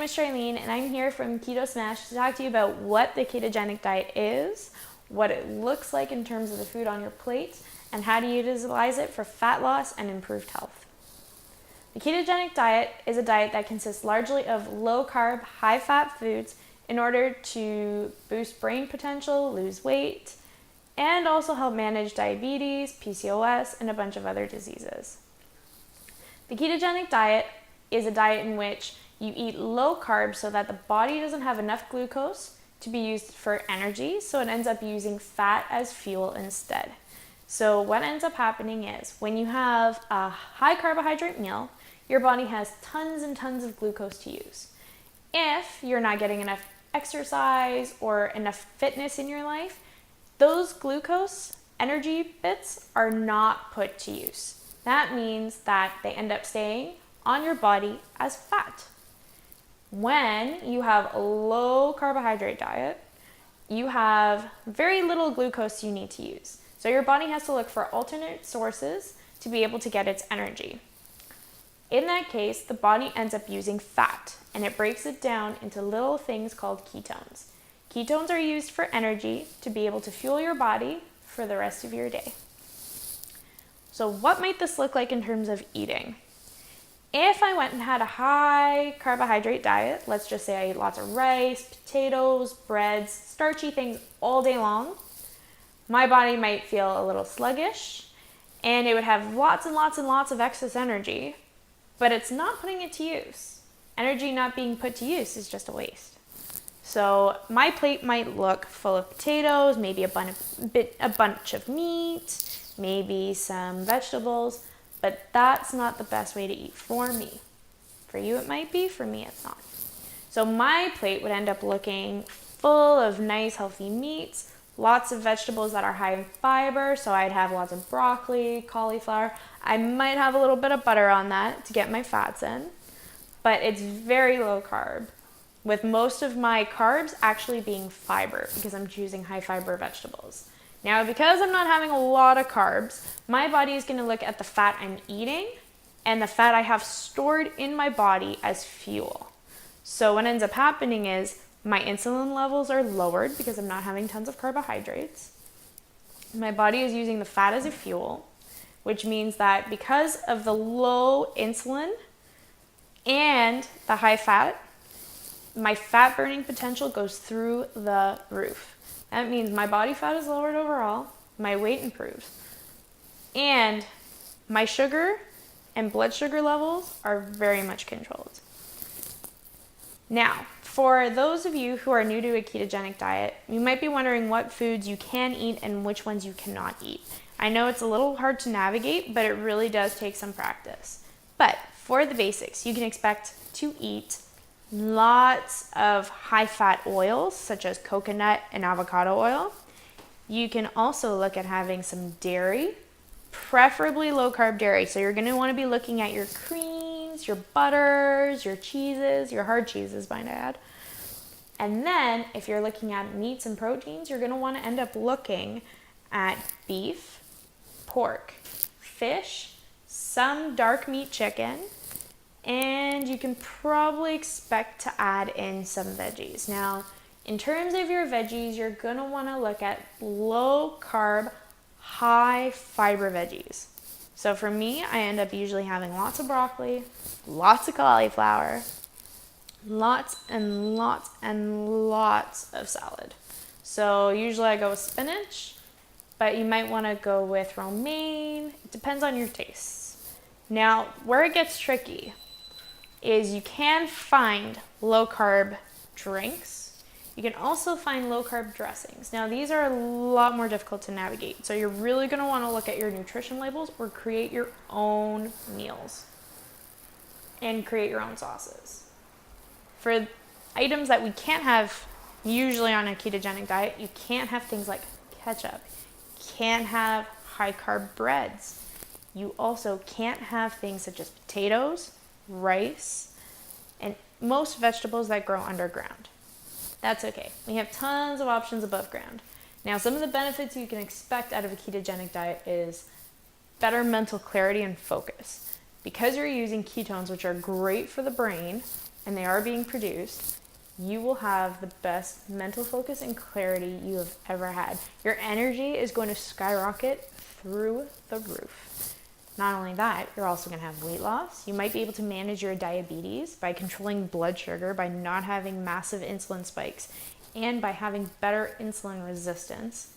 name is Charlene, and I'm here from Keto Smash to talk to you about what the ketogenic diet is, what it looks like in terms of the food on your plate, and how to utilize it for fat loss and improved health. The ketogenic diet is a diet that consists largely of low-carb, high-fat foods in order to boost brain potential, lose weight, and also help manage diabetes, PCOS, and a bunch of other diseases. The ketogenic diet is a diet in which you eat low carb so that the body doesn't have enough glucose to be used for energy, so it ends up using fat as fuel instead. So what ends up happening is when you have a high carbohydrate meal, your body has tons and tons of glucose to use. If you're not getting enough exercise or enough fitness in your life, those glucose energy bits are not put to use. That means that they end up staying on your body as fat. When you have a low carbohydrate diet, you have very little glucose you need to use. So your body has to look for alternate sources to be able to get its energy. In that case, the body ends up using fat, and it breaks it down into little things called ketones. Ketones are used for energy to be able to fuel your body for the rest of your day. So what might this look like in terms of eating? If I went and had a high carbohydrate diet, let's just say I ate lots of rice, potatoes, breads, starchy things all day long, my body might feel a little sluggish and it would have lots and lots and lots of excess energy, but it's not putting it to use. Energy not being put to use is just a waste. So my plate might look full of potatoes, maybe a bunch of meat, maybe some vegetables, but that's not the best way to eat for me. For you it might be, for me it's not. So my plate would end up looking full of nice healthy meats, lots of vegetables that are high in fiber, so I'd have lots of broccoli, cauliflower. I might have a little bit of butter on that to get my fats in, but it's very low carb, with most of my carbs actually being fiber because I'm choosing high fiber vegetables. Now, because I'm not having a lot of carbs, my body is going to look at the fat I'm eating and the fat I have stored in my body as fuel. So what ends up happening is my insulin levels are lowered because I'm not having tons of carbohydrates. My body is using the fat as a fuel, which means that because of the low insulin and the high fat, my fat burning potential goes through the roof. That means my body fat is lowered overall, my weight improves, and my sugar and blood sugar levels are very much controlled. Now, for those of you who are new to a ketogenic diet, you might be wondering what foods you can eat and which ones you cannot eat. I know it's a little hard to navigate, but it really does take some practice. But for the basics, you can expect to eat lots of high-fat oils, such as coconut and avocado oil. You can also look at having some dairy, preferably low-carb dairy. So you're going to want to be looking at your creams, your butters, your cheeses, your hard cheeses, might I add. And then, if you're looking at meats and proteins, you're going to want to end up looking at beef, pork, fish, some dark meat chicken, and you can probably expect to add in some veggies. Now, in terms of your veggies, you're going to want to look at low carb, high fiber veggies. So for me, I end up usually having lots of broccoli, lots of cauliflower, lots and lots and lots of salad. So usually I go with spinach, but you might want to go with romaine. It depends on your tastes. Now, where it gets tricky is you can find low-carb drinks. You can also find low-carb dressings. Now, these are a lot more difficult to navigate, so you're really going to want to look at your nutrition labels or create your own meals and create your own sauces. For items that we can't have usually on a ketogenic diet, you can't have things like ketchup. You can't have high-carb breads. You also can't have things such as potatoes, rice, and most vegetables that grow underground. That's okay. We have tons of options above ground. Now, some of the benefits you can expect out of a ketogenic diet is better mental clarity and focus. Because you're using ketones, which are great for the brain, and they are being produced, you will have the best mental focus and clarity you have ever had. Your energy is going to skyrocket through the roof. Not only that, you're also going to have weight loss. You might be able to manage your diabetes by controlling blood sugar, by not having massive insulin spikes, and by having better insulin resistance.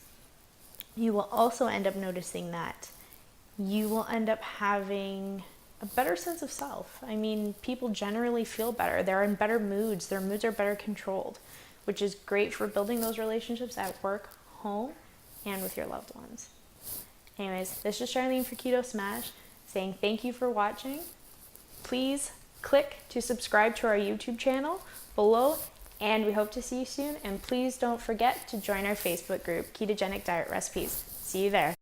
You will also end up noticing that you will end up having a better sense of self. I mean, people generally feel better. They're in better moods. Their moods are better controlled, which is great for building those relationships at work, home, and with your loved ones. Anyways, this is Charlene for Keto Smash saying thank you for watching. Please click to subscribe to our YouTube channel below, and we hope to see you soon. And please don't forget to join our Facebook group, Ketogenic Diet Recipes. See you there.